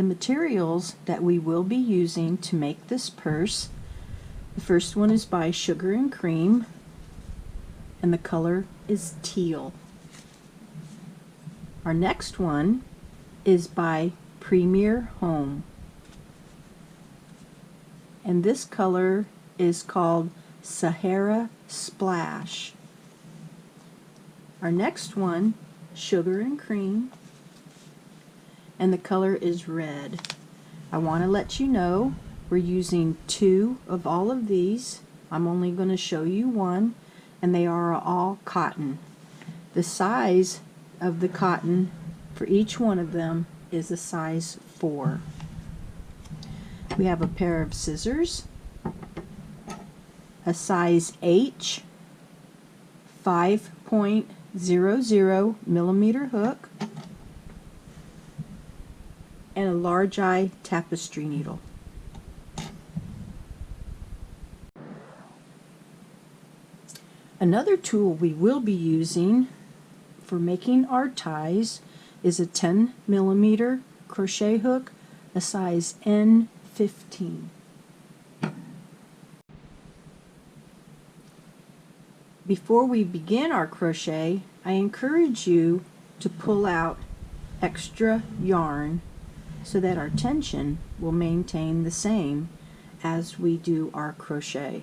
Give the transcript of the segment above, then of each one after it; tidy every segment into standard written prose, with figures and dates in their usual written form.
the materials that we will be using to make this purse. The first one is by Sugar and Cream, and the color is teal. Our next one is by Premier Home, and this color is called Sahara Splash. Our next one, Sugar and Cream, and the color is red. I want to let you know we're using 2 of all of these. I'm only going to show you one, and they are all cotton. The size of the cotton for each one of them is a size 4. We have a pair of scissors, a size H 5.00 millimeter hook, and a large eye tapestry needle. Another tool we will be using for making our ties is a 10 millimeter crochet hook, a size N15. Before we begin our crochet, I encourage you to pull out extra yarn so that our tension will maintain the same as we do our crochet.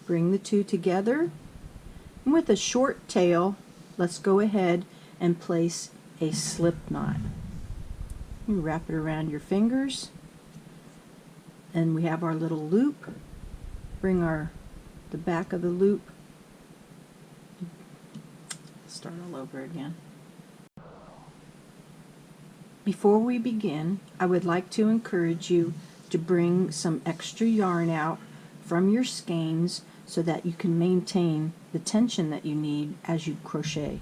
Bring the 2 together, and with a short tail, let's go ahead and place a slip knot. You wrap it around your fingers, and we have our little loop. Bring the back of the loop. Start all over again. Before we begin, I would like to encourage you to bring some extra yarn out from your skeins so that you can maintain the tension that you need as you crochet.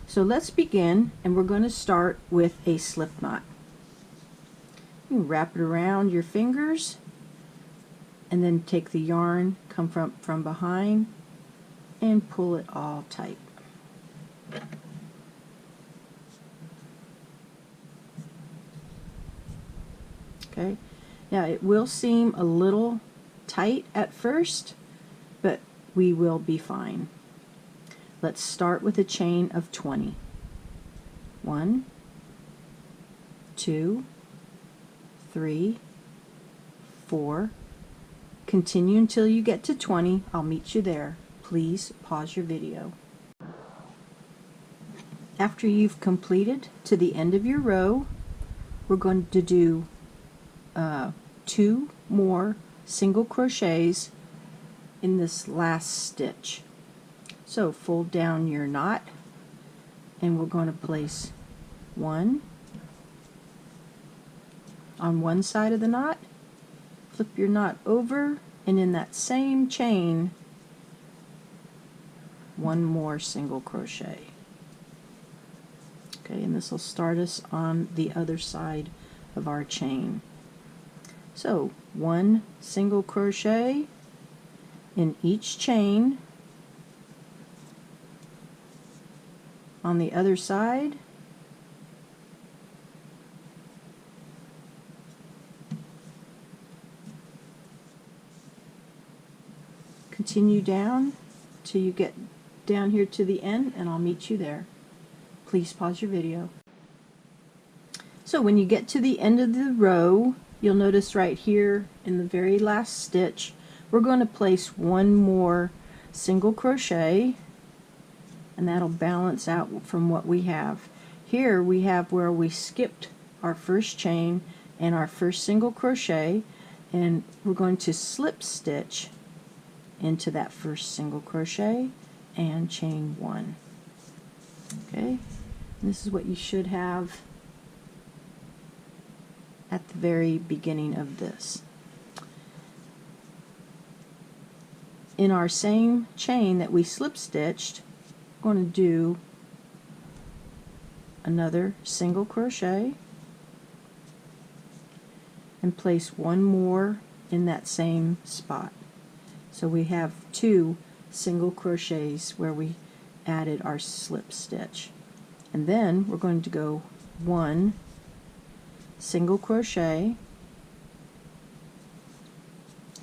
So let's begin, and we're going to start with a slip knot. You wrap it around your fingers, and then take the yarn, come from behind, and pull it all tight. Okay, now it will seem a little tight at first, but we will be fine. Let's start with a chain of 20. 1, 2, 3, 4. Continue until you get to 20. I'll meet you there. Please pause your video. After you've completed to the end of your row, we're going to do 2 more single crochets in this last stitch. So fold down your knot, and we're going to place 1 on one side of the knot, flip your knot over, and in that same chain, 1 more single crochet. Okay, and this will start us on the other side of our chain. So 1 single crochet in each chain on the other side, continue down till you get down here to the end, and I'll meet you there. Please pause your video. So when you get to the end of the row, you'll notice right here in the very last stitch, we're going to place 1 more single crochet, and that'll balance out from what we have. Here we have where we skipped our first chain and our first single crochet, and we're going to slip stitch into that first single crochet and chain 1. Okay, and this is what you should have at the very beginning of this. In our same chain that we slip stitched, I'm going to do another single crochet and place 1 more in that same spot. So we have 2 single crochets where we added our slip stitch, and then we're going to go 1 single crochet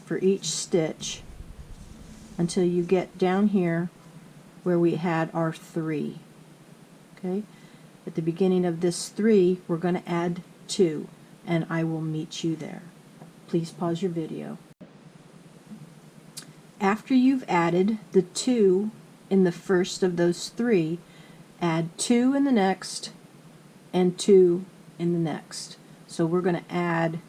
for each stitch until you get down here where we had our 3. Okay, at the beginning of this 3 we're going to add 2, and I will meet you there. Please pause your video. After you've added the 2 in the first of those 3, add 2 in the next and 2 in the next. So we're going to add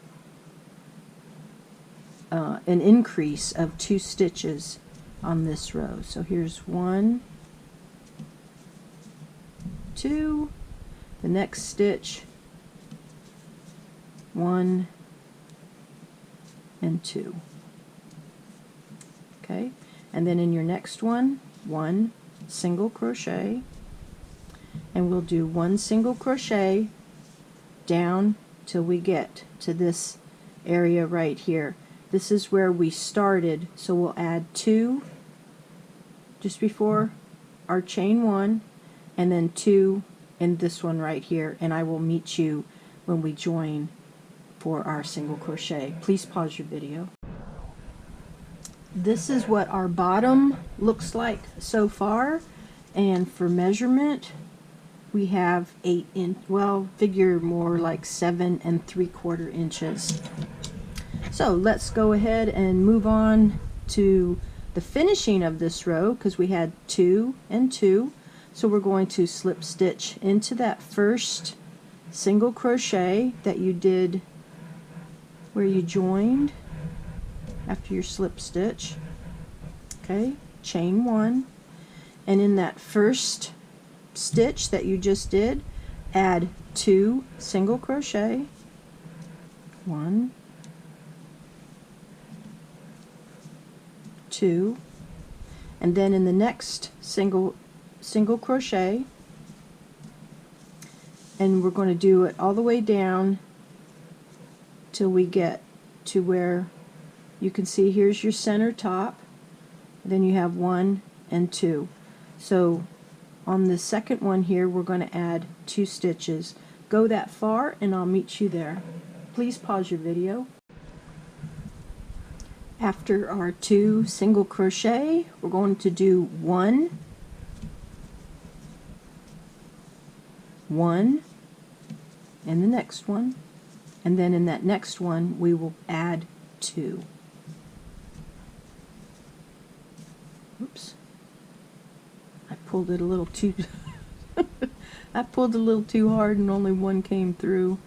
an increase of 2 stitches on this row. So here's 1, 2, the next stitch, 1 and 2. Okay, and then in your next one, 1 single crochet, and we'll do 1 single crochet down till we get to this area right here. This is where we started, so we'll add 2 just before our chain 1, and then 2 in this one right here, and I will meet you when we join for our single crochet. Please pause your video. This is what our bottom looks like so far, and for measurement we have 8 inch, well, figure more like 7 3/4 inches. So let's go ahead and move on to the finishing of this row, because we had 2 and 2. So we're going to slip stitch into that first single crochet that you did where you joined after your slip stitch. Okay, chain 1, and in that first stitch that you just did, add 2 single crochet, 1, 2, and then in the next single crochet, and we're going to do it all the way down till we get to where you can see here's your center top, then you have 1 and 2. So on the second one here we're going to add 2 stitches. Go that far and I'll meet you there. Please pause your video. After our 2 single crochet, we're going to do 1, 1 in the next one, and then in that next one we will add 2. Oops, I pulled it a little too I pulled a little too hard and only 1 came through.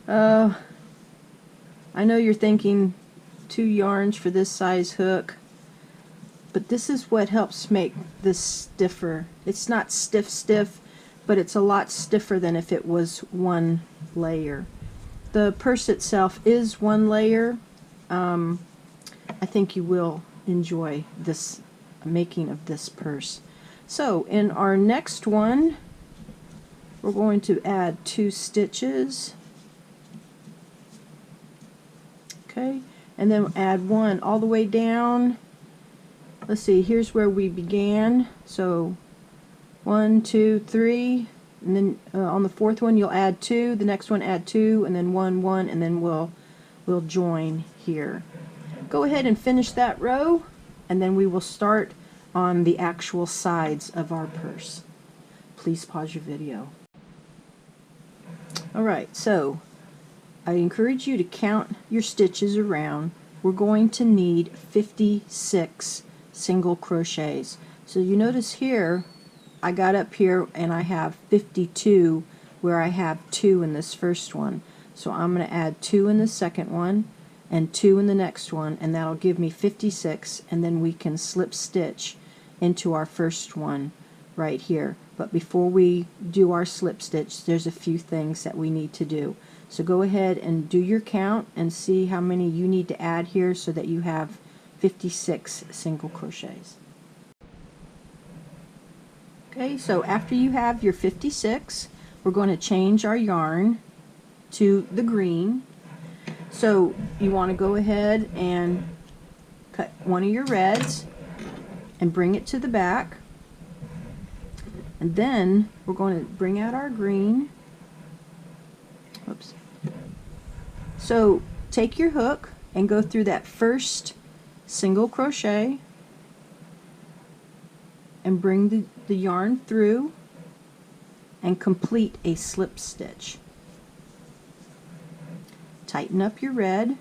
I know you're thinking 2 yarns for this size hook, but this is what helps make this stiffer. It's not stiff, but it's a lot stiffer than if it was 1 layer. The purse itself is 1 layer. I think you will enjoy this making of this purse. So in our next one we're going to add 2 stitches, okay, and then add 1 all the way down. Let's see, here's where we began, so 1, 2, 3, and then on the 4th one you'll add 2, the next one add 2, and then 1, 1, and then we'll join here. Go ahead and finish that row, and then we will start on the actual sides of our purse. Please pause your video. Alright, so I encourage you to count your stitches around. We're going to need 56 single crochets. So you notice here I got up here and I have 52 where I have 2 in this first one. So I'm going to add 2 in the second one and 2 in the next one, and that'll give me 56, and then we can slip stitch into our first one right here. But before we do our slip stitch, there's a few things that we need to do. So go ahead and do your count and see how many you need to add here so that you have 56 single crochets. Okay, so after you have your 56, we're going to change our yarn to the green. So you want to go ahead and cut one of your reds and bring it to the back, and then we're going to bring out our green Whoops. So take your hook and go through that first single crochet and bring the yarn through and complete a slip stitch. Tighten up your red.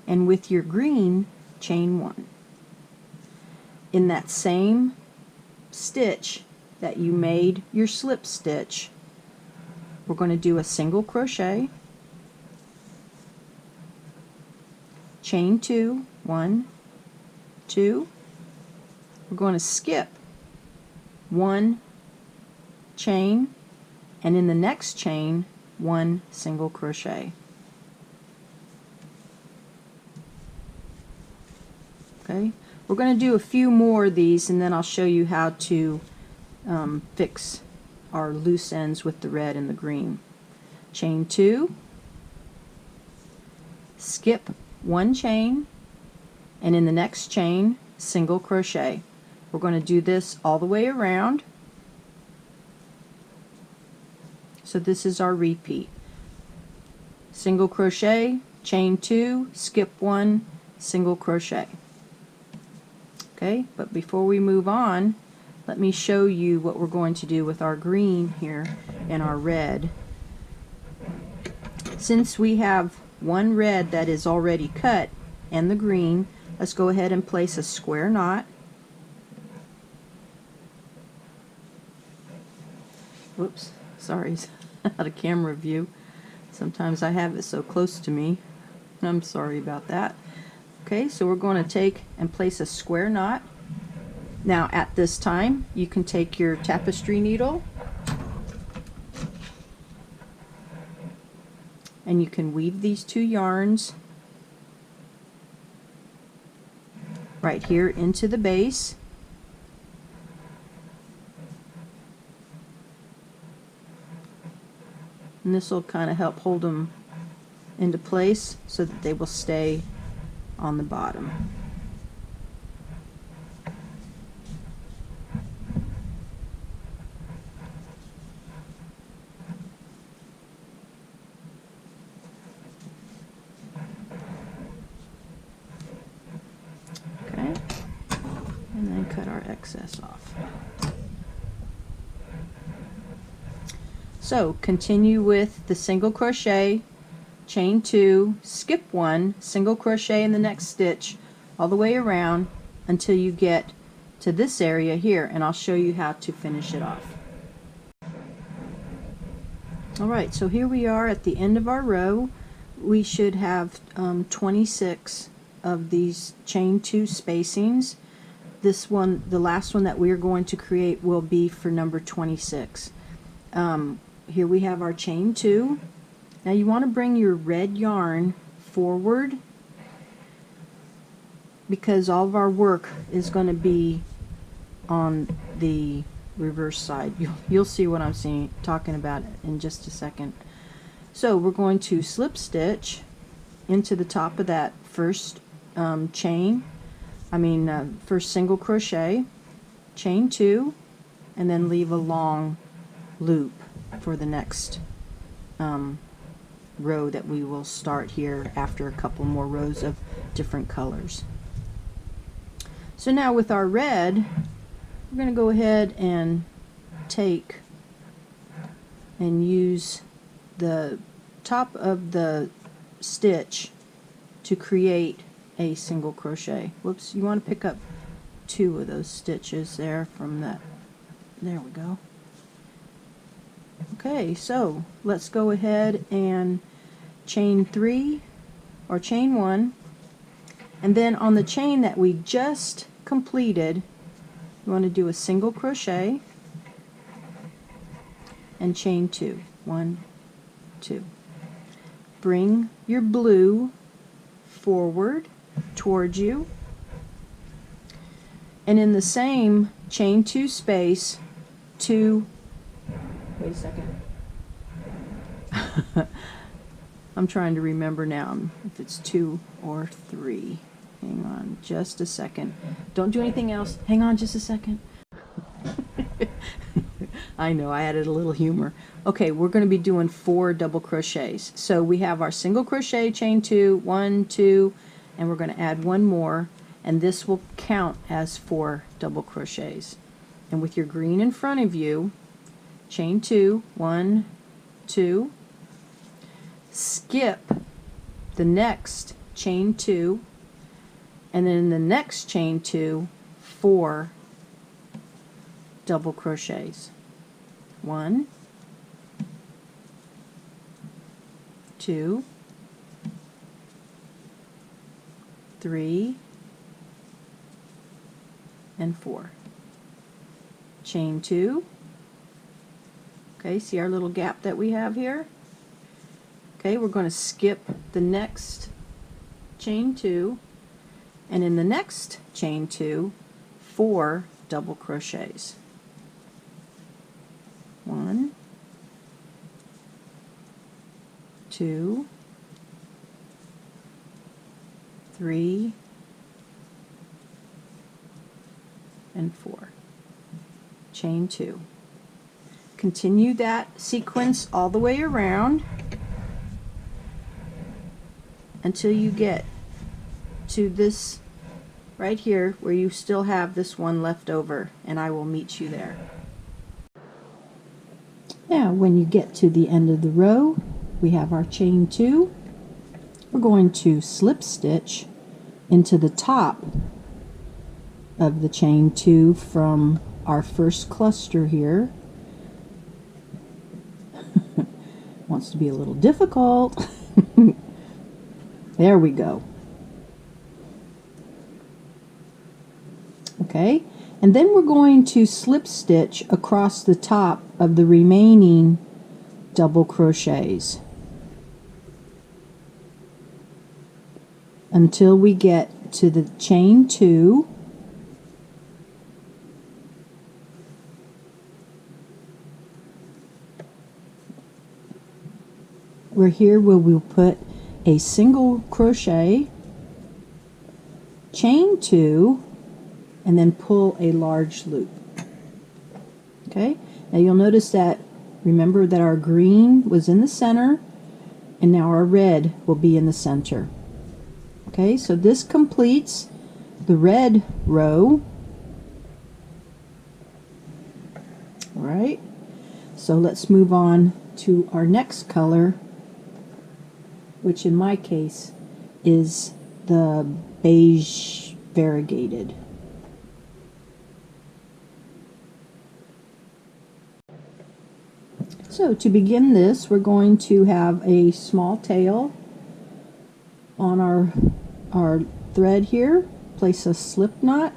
And with your green, chain 1. In that same stitch that you made your slip stitch, we're going to do a single crochet, chain 2, 1, 2. We're going to skip 1 chain, and in the next chain, 1 single crochet. Okay, we're going to do a few more of these, and then I'll show you how to fix our loose ends with the red and the green. Chain 2, skip 1 chain, and in the next chain, single crochet. We're going to do this all the way around. So this is our repeat. Single crochet, chain 2, skip 1, single crochet. Okay, but before we move on, let me show you what we're going to do with our green here and our red. Since we have one red that is already cut and the green, let's go ahead and place a square knot. Whoops, sorry, out of camera view. Sometimes I have it so close to me. I'm sorry about that. Okay, so we're going to take and place a square knot. Now at this time, you can take your tapestry needle and you can weave these 2 yarns right here into the base. And this will kind of help hold them into place so that they will stay on the bottom. Okay, and then cut our excess off. So continue with the single crochet, chain 2, skip 1, single crochet in the next stitch all the way around until you get to this area here, and I'll show you how to finish it off. Alright, so here we are at the end of our row. We should have 26 of these chain 2 spacings. This one, the last one that we're going to create, will be for number 26. Here we have our chain 2. Now you want to bring your red yarn forward because all of our work is going to be on the reverse side. You'll see what I'm talking about in just a second. So we're going to slip stitch into the top of that first first single crochet, chain 2, and then leave a long loop for the next row that we will start here after a couple more rows of different colors. So now with our red, we're going to go ahead and take and use the top of the stitch to create a single crochet. Whoops, you want to pick up 2 of those stitches there from that. There we go. Okay, so let's go ahead and chain 3 or chain 1, and then on the chain that we just completed, you want to do a single crochet and chain 2. 1, 2. Bring your blue forward towards you, and in the same chain 2 space, 2. Wait a second. I'm trying to remember now if it's 2 or 3. Hang on just a second. Don't do anything else. Hang on just a second. I know, I added a little humor. Okay, we're going to be doing 4 double crochets. So we have our single crochet, chain 2, 1, 2, and we're going to add one more, and this will count as 4 double crochets. And with your green in front of you, chain 2, 1, 2, skip the next chain 2, and then in the next chain 2, 4 double crochets. 1, 2, 3, and 4. Chain 2. Okay, see our little gap that we have here? Okay, we're going to skip the next chain 2, and in the next chain 2, 4 double crochets. 1, 2, 3, and 4. Chain 2. Continue that sequence all the way around until you get to this right here where you still have this one left over, and I will meet you there. Now when you get to the end of the row, we have our chain 2. We're going to slip stitch into the top of the chain 2 from our first cluster here. Wants to be a little difficult. There we go. Okay, and then we're going to slip stitch across the top of the remaining double crochets until we get to the chain 2. We're here where we'll put a single crochet, chain 2, and then pull a large loop. Okay, now you'll notice that, remember that our green was in the center, and now our red will be in the center. Okay, so this completes the red row. All right, so let's move on to our next color, which in my case is the beige variegated. So to begin this, we're going to have a small tail on our thread here. Place a slip knot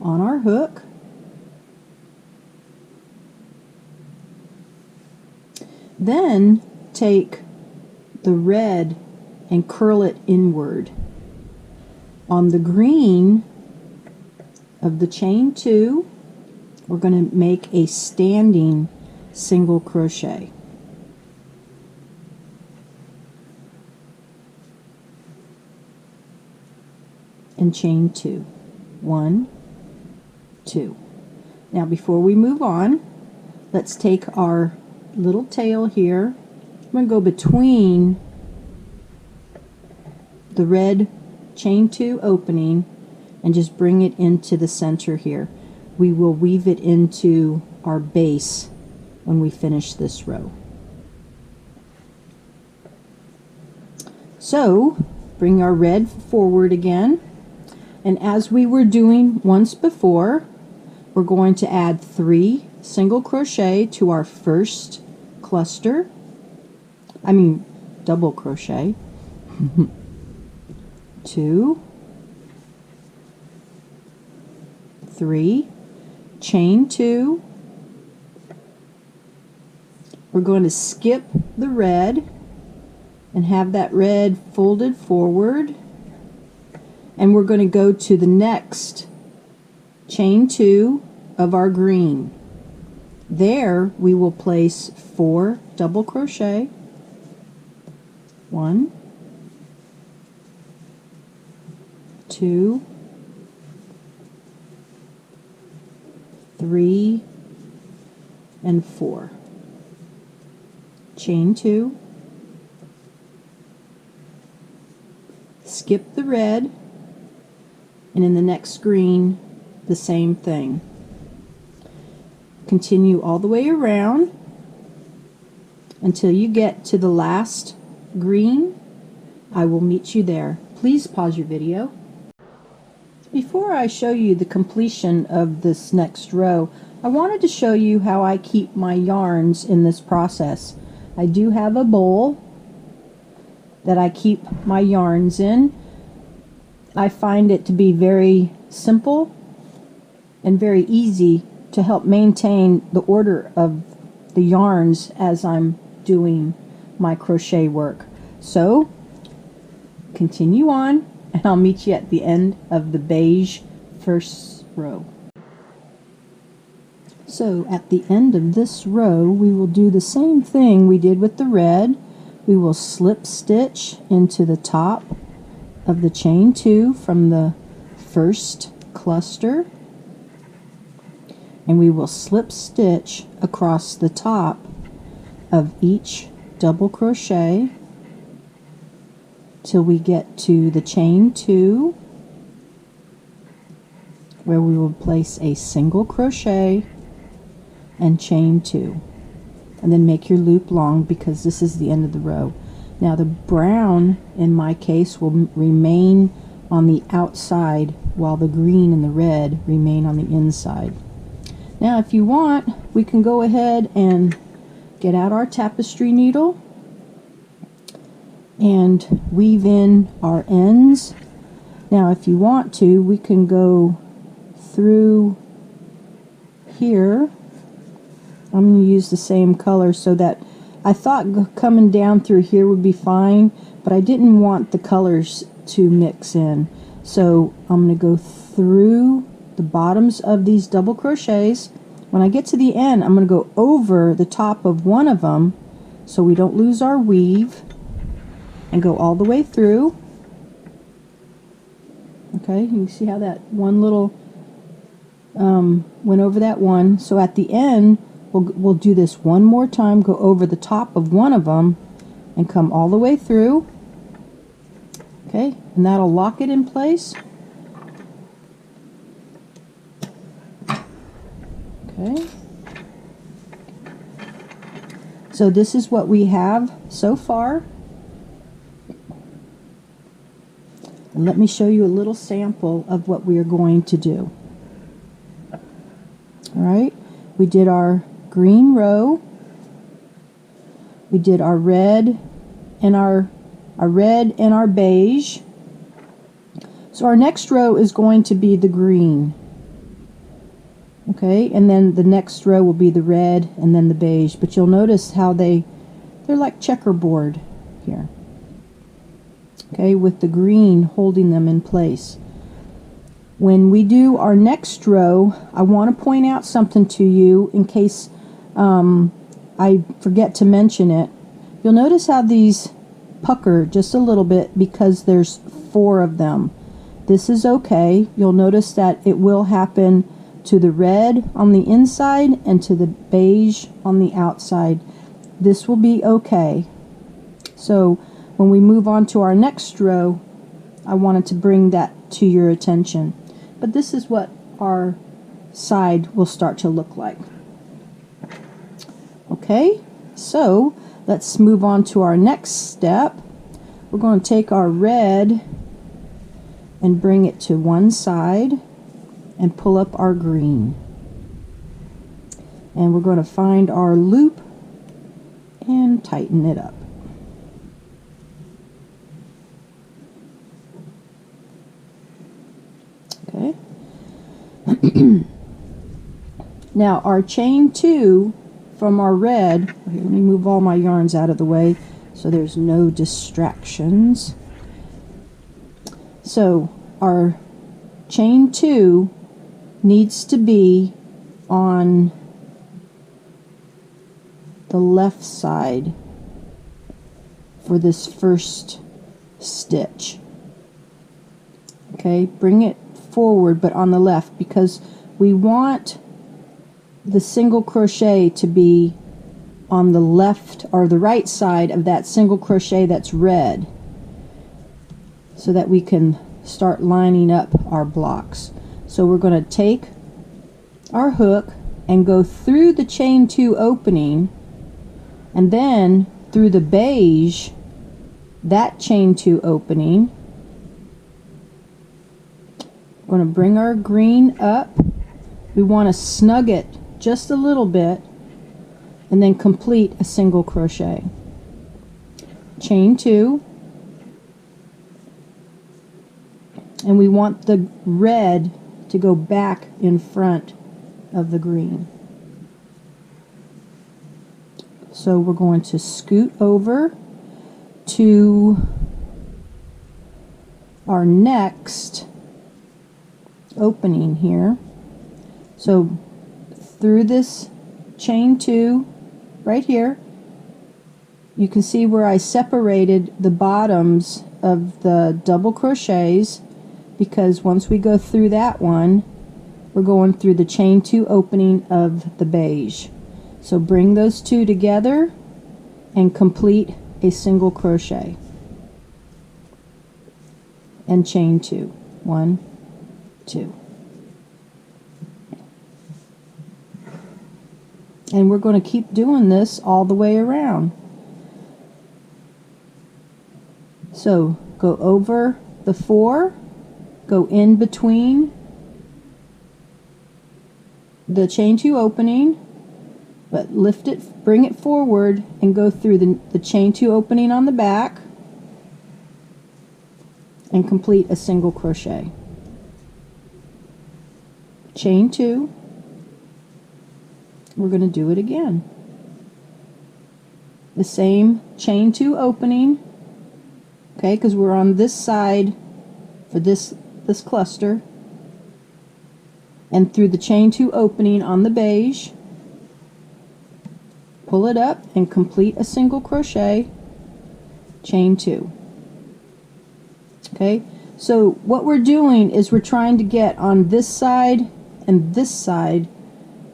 on our hook. Then take the red and curl it inward. On the green of the chain 2, we're going to make a standing single crochet. And chain 2. 1, 2. Now before we move on, let's take our little tail here. I'm going to go between the red chain 2 opening and just bring it into the center here. We will weave it into our base when we finish this row. So bring our red forward again, and as we were doing once before, we're going to add 3 single crochet to our first cluster. Double crochet. 2, 3, chain 2. We're going to skip the red and have that red folded forward, and we're going to go to the next chain 2 of our green. There we will place 4 double crochet. 1, 2, 3, and 4. Chain 2, skip the red, and in the next green the same thing. Continue all the way around until you get to the last green. I will meet you there. Please pause your video. Before I show you the completion of this next row, I wanted to show you how I keep my yarns in this process. I do have a bowl that I keep my yarns in. I find it to be very simple and very easy to help maintain the order of the yarns as I'm doing my crochet work. So continue on, and I'll meet you at the end of the beige first row. So at the end of this row, we will do the same thing we did with the red. We will slip stitch into the top of the chain 2 from the first cluster, and we will slip stitch across the top of each double crochet till we get to the chain 2, where we will place a single crochet and chain 2, and then make your loop long, because this is the end of the row. Now the brown in my case will remain on the outside, while the green and the red remain on the inside. Now if you want, we can go ahead and get out our tapestry needle and weave in our ends. Now if you want to, we can go through here. I'm going to use the same color, so that I thought coming down through here would be fine, but I didn't want the colors to mix in. So I'm going to go through the bottoms of these double crochets. When I get to the end, I'm going to go over the top of one of them so we don't lose our weave, and go all the way through. Okay, you can see how that one little went over that one. So at the end, we'll do this one more time, go over the top of one of them and come all the way through. Okay, and that'll lock it in place. Okay, so this is what we have so far. And let me show you a little sample of what we are going to do. Alright, we did our green row, we did our red and our red and our beige. So our next row is going to be the green. Okay, and then the next row will be the red and then the beige, but you'll notice how they're like checkerboard here. Okay, with the green holding them in place. When we do our next row, I want to point out something to you in case I forget to mention it. You'll notice how these pucker just a little bit because there's 4 of them. This is okay. You'll notice that it will happen to the red on the inside and to the beige on the outside. This will be okay. So when we move on to our next row, I wanted to bring that to your attention. But this is what our side will start to look like. Okay, so let's move on to our next step. We're going to take our red and bring it to one side and pull up our green. And we're going to find our loop and tighten it up. Okay. Now our chain 2 from our red, here, let me move all my yarns out of the way so there's no distractions. So our chain 2 needs to be on the left side for this first stitch. Okay, bring it forward but on the left, because we want the single crochet to be on the left or the right side of that single crochet that's red, so that we can start lining up our blocks. So we're going to take our hook and go through the chain 2 opening, and then through the beige, that chain 2 opening. We're going to bring our green up. We want to snug it just a little bit and then complete a single crochet. Chain 2, and we want the red to go back in front of the green. So we're going to scoot over to our next opening here. So through this chain 2 right here, you can see where I separated the bottoms of the double crochets, because once we go through that one, we're going through the chain 2 opening of the beige. So bring those two together and complete a single crochet and chain 2. 1, 2. And we're going to keep doing this all the way around. So go over the 4, go in between the chain 2 opening, but lift it, bring it forward, and go through the chain 2 opening on the back and complete a single crochet. Chain 2. We're going to do it again. The same chain 2 opening, okay, because we're on this side for this cluster, and through the chain 2 opening on the beige, pull it up and complete a single crochet, chain 2. Okay, so what we're doing is we're trying to get on this side and this side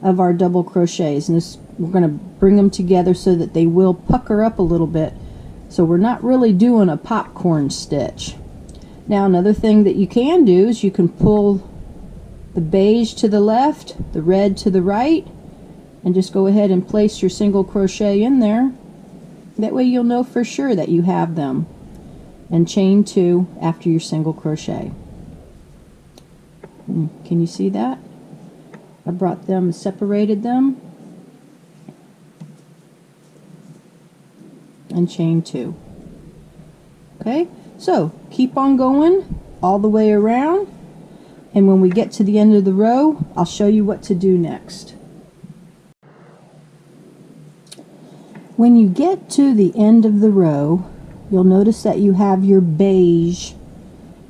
of our double crochets, and this, we're going to bring them together so that they will pucker up a little bit, so we're not really doing a popcorn stitch. Now another thing that you can do is you can pull the beige to the left, the red to the right, and just go ahead and place your single crochet in there. That way you'll know for sure that you have them. And chain 2 after your single crochet. Can you see that? I brought them, separated them, and chain 2. Okay, so keep on going all the way around, and when we get to the end of the row, I'll show you what to do next. When you get to the end of the row, you'll notice that you have your beige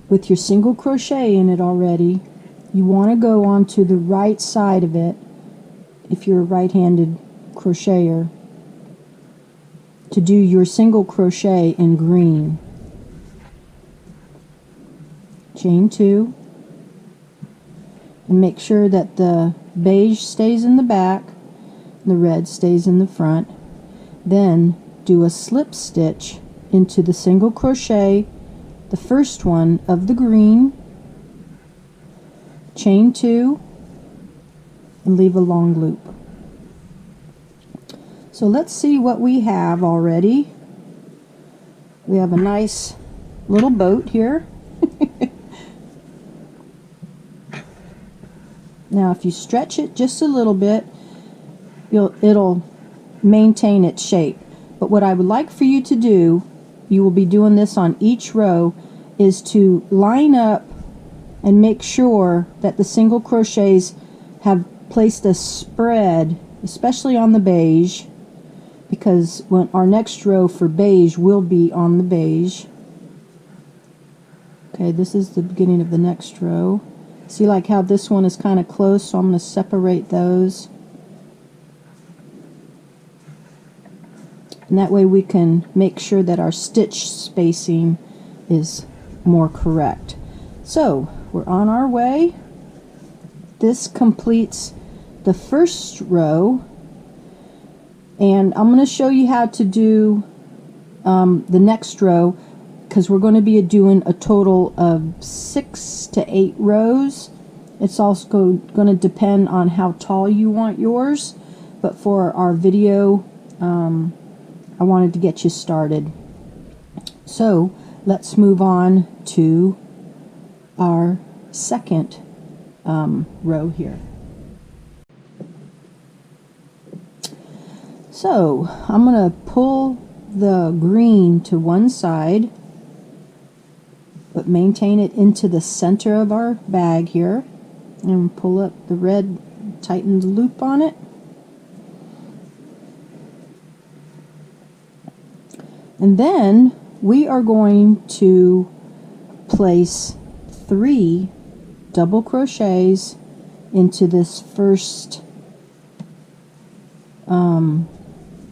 with your single crochet in it already. You want to go onto the right side of it, if you're a right-handed crocheter, to do your single crochet in green. Chain 2, and make sure that the beige stays in the back and the red stays in the front. Then do a slip stitch into the single crochet, the first one of the green, chain 2, and leave a long loop. So let's see what we have already. We have a nice little boat here. Now if you stretch it just a little bit, it'll maintain its shape. But what I would like for you to do, you will be doing this on each row, is to line up and make sure that the single crochets have placed a spread, especially on the beige, because when our next row for beige will be on the beige. Okay, this is the beginning of the next row. See like how this one is kind of close, so I'm going to separate those. And that way we can make sure that our stitch spacing is more correct. So we're on our way. This completes the first row, and I'm going to show you how to do the next row, because we're going to be doing a total of 6 to 8 rows. It's also going to depend on how tall you want yours, but for our video I wanted to get you started. So let's move on to our second row here. So I'm going to pull the green to one side, but maintain it into the center of our bag here, and pull up the red, tighten the loop on it, and then we are going to place 3 double crochets into this first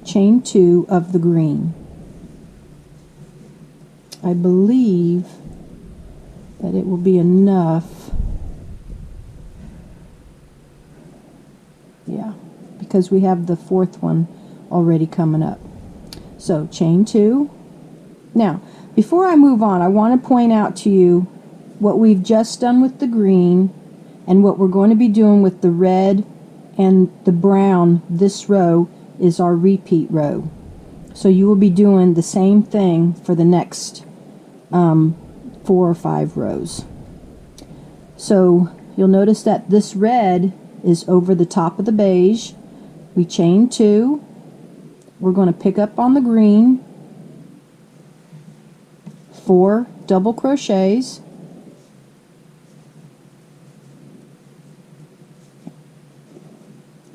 chain 2 of the green. I believe that it will be enough, yeah, because we have the 4th one already coming up. So chain 2. Now before I move on, I want to point out to you what we've just done with the green and what we're going to be doing with the red and the brown. This row is our repeat row, so you will be doing the same thing for the next 4 or 5 rows. So you'll notice that this red is over the top of the beige. We chain 2. We're going to pick up on the green, 4 double crochets,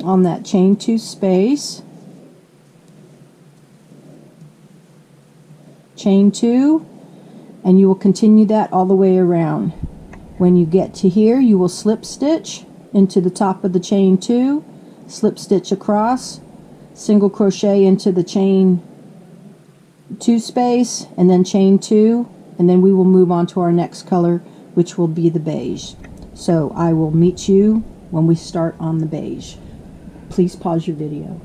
on that chain 2 space, chain 2, and you will continue that all the way around. When you get to here, you will slip stitch into the top of the chain 2, slip stitch across, single crochet into the chain 2 space, and then chain 2, and then we will move on to our next color, which will be the beige. So I will meet you when we start on the beige. Please pause your video.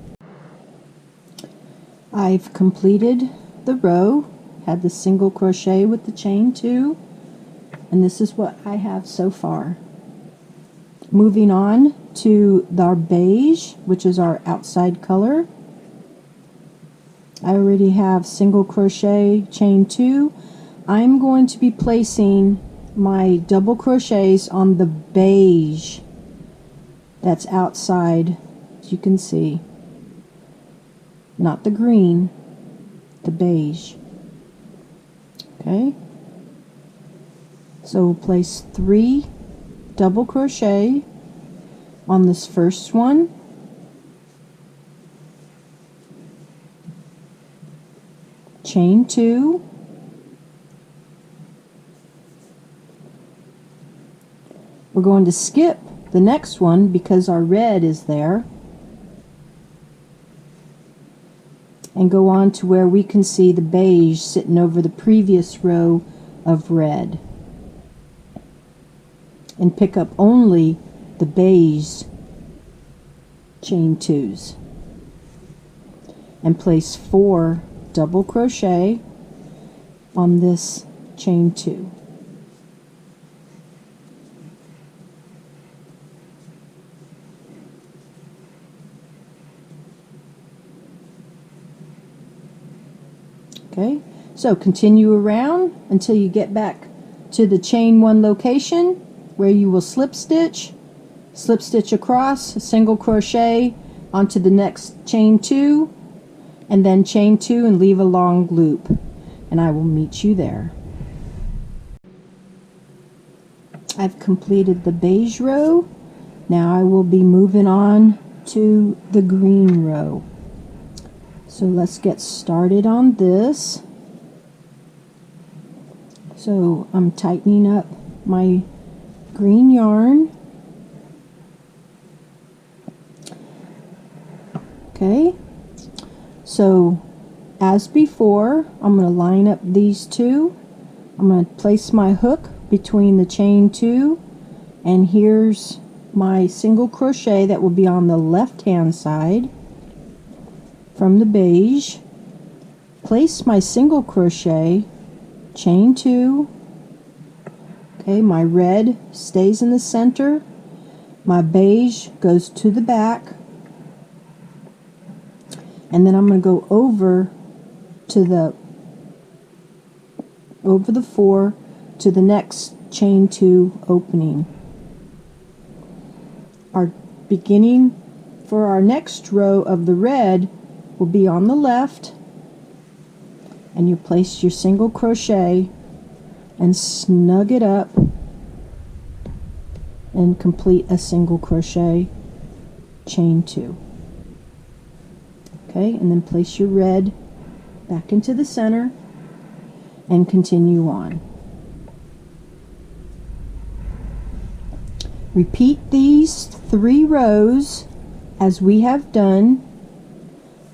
I've completed the row, had the single crochet with the chain 2, and this is what I have so far. Moving on to our beige, which is our outside color. I already have single crochet, chain 2. I'm going to be placing my double crochets on the beige that's outside, as you can see. Not the green, the beige. Okay, so we'll place 3 double crochet on this first one, chain 2, we're going to skip the next one because our red is there, and go on to where we can see the beige sitting over the previous row of red, and pick up only the beige chain 2s, and place 4 double crochet on this chain 2. Okay, so continue around until you get back to the chain 1 location, where you will slip stitch across, a single crochet onto the next chain 2, and then chain 2 and leave a long loop, and I will meet you there. I've completed the beige row. Now I will be moving on to the green row. So let's get started on this. So I'm tightening up my green yarn. Okay, so as before, I'm going to line up these 2. I'm going to place my hook between the chain 2, and here's my single crochet that will be on the left hand side from the beige, place my single crochet, chain 2, okay, my red stays in the center, my beige goes to the back, and then I'm going to go over the 4 to the next chain 2 opening. Our beginning for our next row of the red will be on the left, and you place your single crochet and snug it up and complete a single crochet, chain 2. Okay, and then place your red back into the center and continue on. Repeat these 3 rows as we have done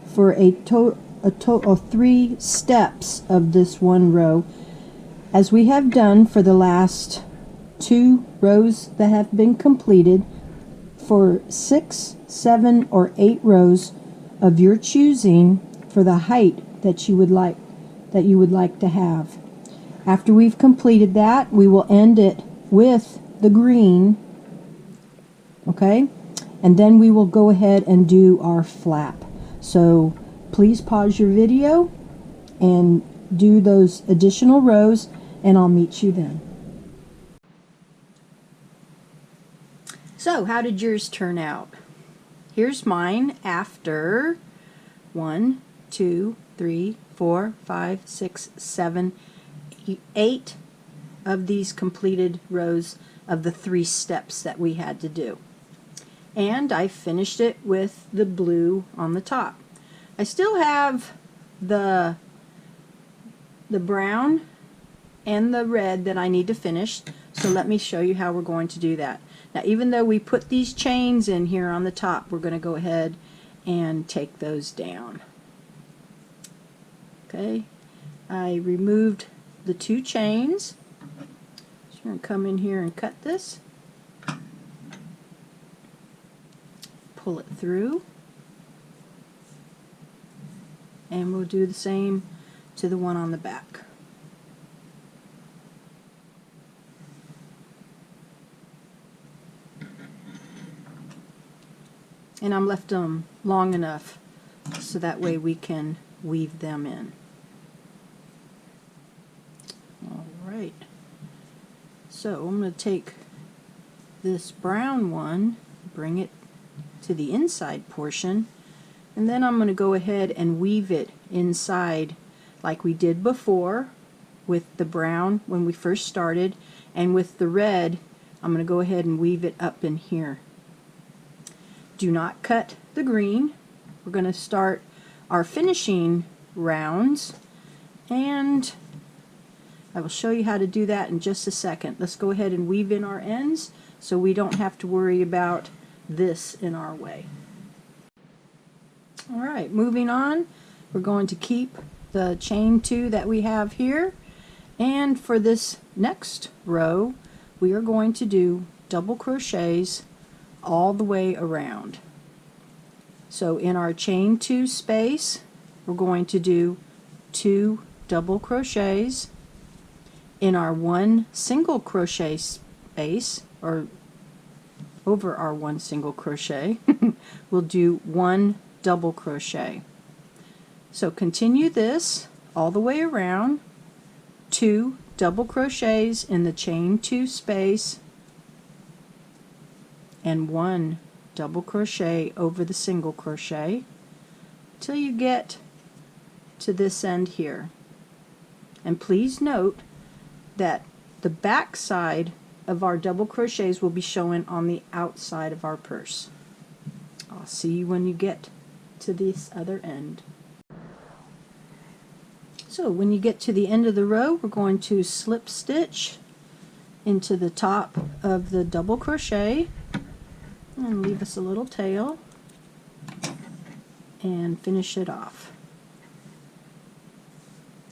for a total of 3 steps of this one row, as we have done for the last 2 rows that have been completed, for 6, 7, or 8 rows of your choosing for the height that you would like to have. After we've completed that, we will end it with the green, okay, and then we will go ahead and do our flap. So please pause your video and do those additional rows, and I'll meet you then. So how did yours turn out? Here's mine after 1, 2, 3, 4, 5, 6, 7, 8 of these completed rows of the 3 steps that we had to do. And I finished it with the blue on the top. I still have the brown and the red that I need to finish, so let me show you how we're going to do that. Now, even though we put these chains in here on the top, we're going to go ahead and take those down. Okay, I removed the 2 chains. So we're going to come in here and cut this. Pull it through. And we'll do the same to the one on the back. And I'm left them long enough so that way we can weave them in. Alright, so I'm going to take this brown one, bring it to the inside portion, and then I'm going to go ahead and weave it inside like we did before with the brown when we first started, and with the red I'm going to go ahead and weave it up in here. Do not cut the green. We're going to start our finishing rounds, and I will show you how to do that in just a second. Let's go ahead and weave in our ends so we don't have to worry about this in our way. Alright, moving on, we're going to keep the chain 2 that we have here, and for this next row we are going to do double crochets all the way around. So in our chain 2 space we're going to do 2 double crochets. In our 1 single crochet space, or over our 1 single crochet, we'll do 1 double crochet. So continue this all the way around, 2 double crochets in the chain 2 space, and 1 double crochet over the single crochet till you get to this end here. And please note that the back side of our double crochets will be showing on the outside of our purse. I'll see you when you get to this other end. So when you get to the end of the row, we're going to slip stitch into the top of the double crochet and leave us a little tail and finish it off.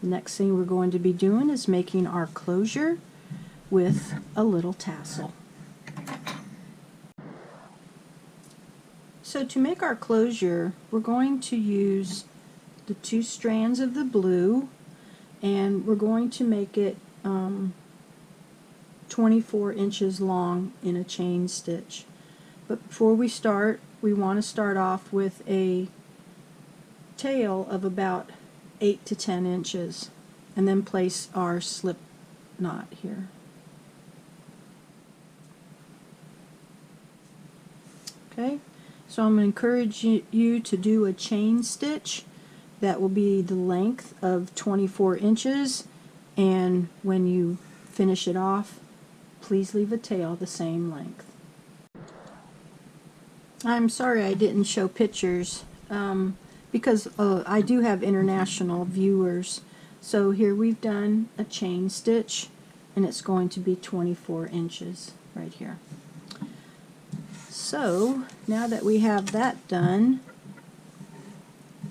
The next thing we're going to be doing is making our closure with a little tassel. So to make our closure, we're going to use the 2 strands of the blue, and we're going to make it 24 inches long in a chain stitch. But before we start, we want to start off with a tail of about 8 to 10 inches, and then place our slip knot here. Okay, so I'm going to encourage you to do a chain stitch that will be the length of 24 inches, and when you finish it off, please leave a tail the same length. I'm sorry I didn't show pictures because I do have international viewers. So here we've done a chain stitch, and it's going to be 24 inches right here. So now that we have that done,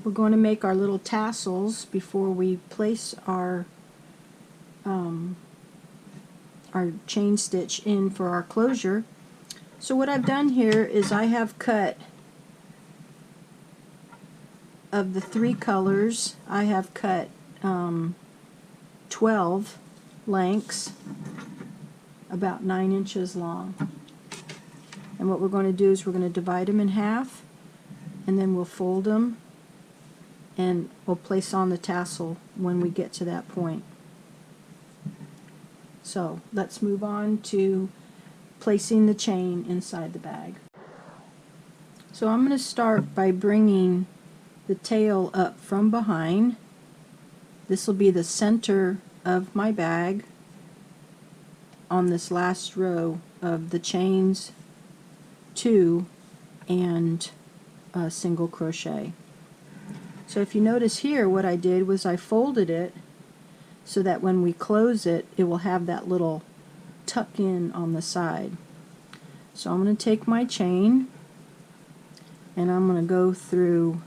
we're going to make our little tassels before we place our chain stitch in for our closure. So what I've done here is I have cut, of the 3 colors, I have cut 12 lengths about 9 inches long. And what we're going to do is we're going to divide them in half, and then we'll fold them, and we'll place on the tassel when we get to that point. So let's move on to placing the chain inside the bag. So I'm going to start by bringing the tail up from behind. This will be the center of my bag on this last row of the chains 2 and a single crochet. So if you notice here, what I did was I folded it so that when we close it, it will have that little tuck in on the side. So I'm going to take my chain and I'm going to go through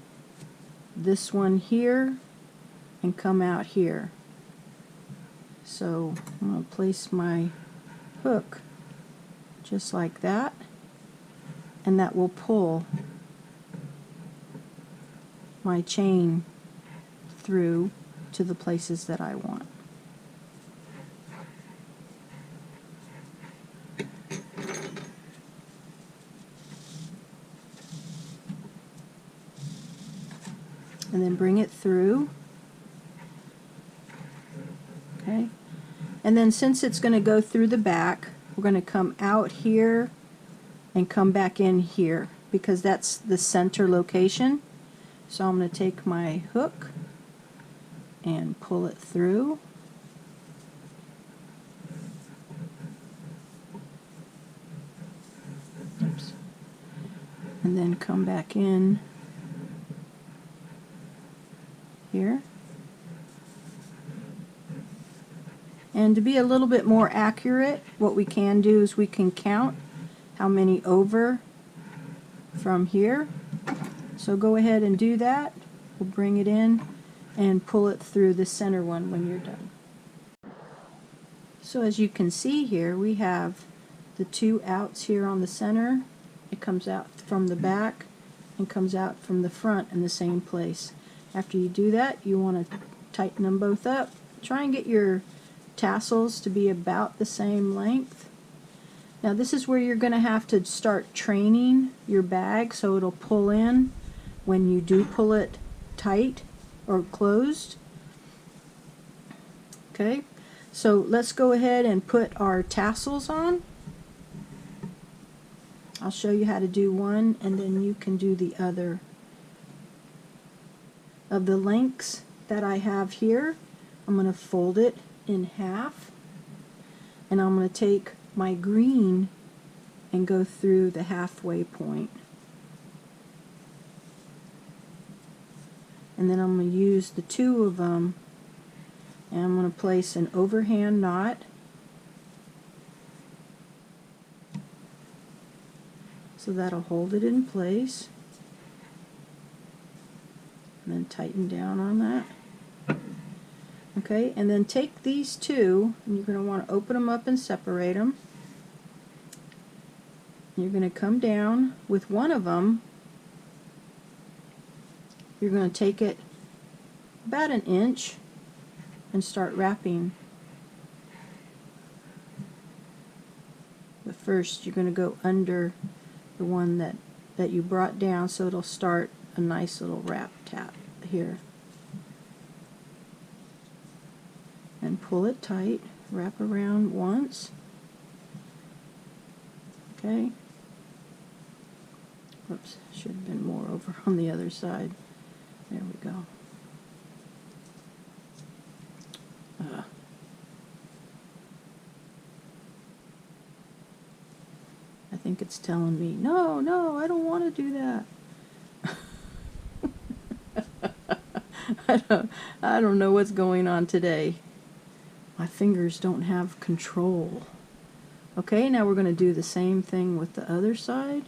this one here and come out here. So I'm going to place my hook just like that, and that will pull my chain through to the places that I want. And then bring it through. Okay, and then since it's going to go through the back, we're going to come out here and come back in here because that's the center location. So I'm going to take my hook and pull it through. Oops. And then come back in here. And to be a little bit more accurate, what we can do is we can count how many over from here. So go ahead and do that. We'll bring it in and pull it through the center one when you're done. So as you can see here, we have the 2 outs here on the center. It comes out from the back and comes out from the front in the same place. After you do that, you want to tighten them both up. Try and get your tassels to be about the same length. Now this is where you're going to have to start training your bag so it'll pull in when you do pull it tight or closed. Okay, so let's go ahead and put our tassels on. I'll show you how to do one and then you can do the other. Of the lengths that I have here, I'm going to fold it in half, and I'm going to take my green and go through the halfway point. And then I'm going to use the 2 of them, and I'm going to place an overhand knot. So that'll hold it in place. And then tighten down on that. Okay, and then take these 2, and you're going to want to open them up and separate them. You're going to come down with one of them you're going to take it about 1 inch and start wrapping. But first you're going to go under the one that you brought down, so it'll start a nice little wrap tap here. And pull it tight, wrap around once. Okay. Whoops, should have been more over on the other side. There we go. I think it's telling me, no, no, I don't want to do that. I don't know what's going on today. My fingers don't have control. Okay, now we're going to do the same thing with the other side.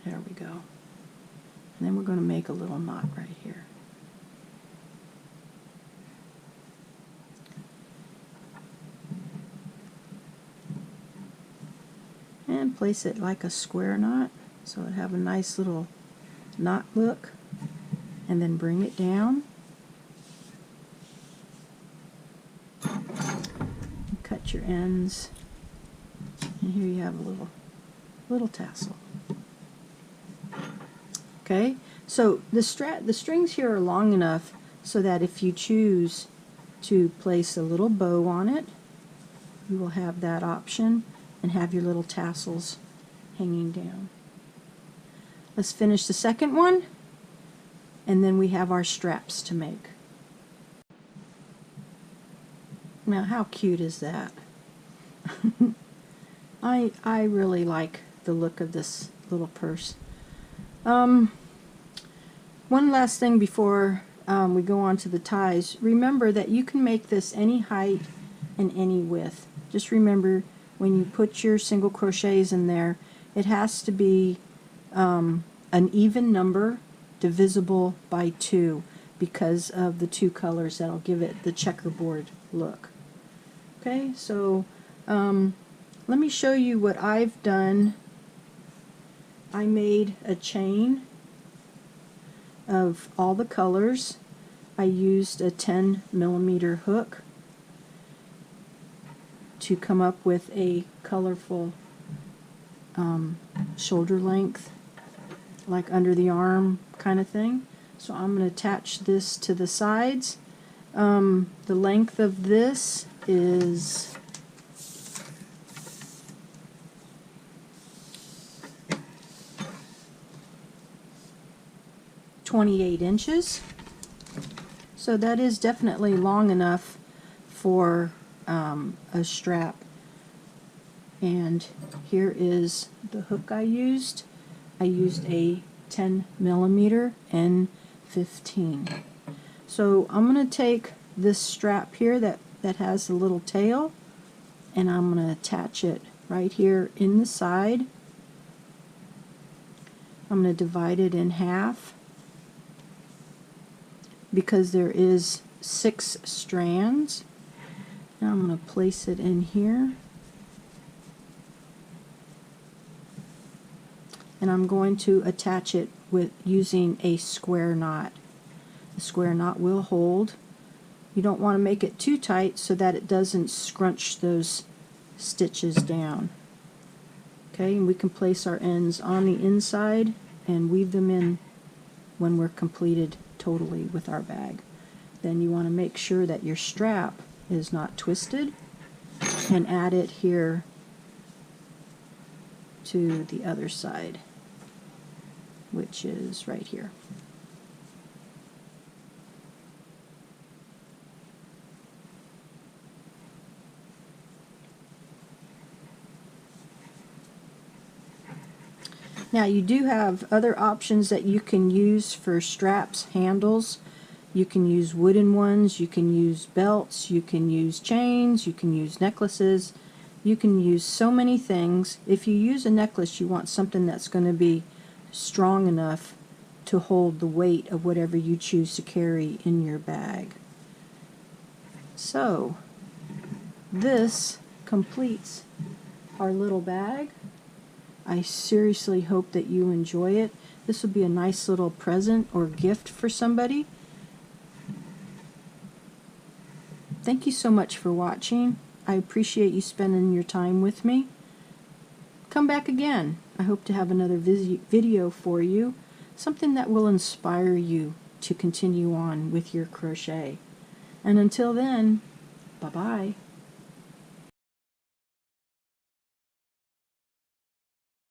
There we go. And then we're going to make a little knot right here. And place it like a square knot, so it'll have a nice little knot look. And then bring it down. Cut your ends. And here you have a little tassel. Okay, so the strings here are long enough so that if you choose to place a little bow on it, you will have that option and have your little tassels hanging down. Let's finish the second one, and then we have our straps to make. Now, how cute is that? I really like the look of this little purse. One last thing before we go on to the ties. Remember that you can make this any height and any width. Just remember, when you put your single crochets in there, it has to be an even number divisible by 2 because of the 2 colors that'll give it the checkerboard look. Okay, so let me show you what I've done. I made a chain of all the colors. I used a 10mm hook to come up with a colorful shoulder length, like under the arm kind of thing. So I'm going to attach this to the sides. The length of this is 28 inches. So that is definitely long enough for a strap. And here is the hook I used. I used a 10mm N15. So I'm going to take this strap here that has a little tail, and I'm going to attach it right here in the side. I'm going to divide it in half because there is 6 strands. Now I'm going to place it in here, and I'm going to attach it with using a square knot. The square knot will hold. You don't want to make it too tight so that it doesn't scrunch those stitches down. Okay, and we can place our ends on the inside and weave them in when we're completed totally with our bag. Then you want to make sure that your strap is not twisted, and add it here to the other side, which is right here. Now you do have other options that you can use for straps, handles. You can use wooden ones, you can use belts, you can use chains, you can use necklaces, you can use so many things. If you use a necklace, you want something that's going to be strong enough to hold the weight of whatever you choose to carry in your bag. So this completes our little bag. I seriously hope that you enjoy it. This will be a nice little present or gift for somebody. Thank you so much for watching. I appreciate you spending your time with me. Come back again. I hope to have another video for you, something that will inspire you to continue on with your crochet. And until then, bye-bye.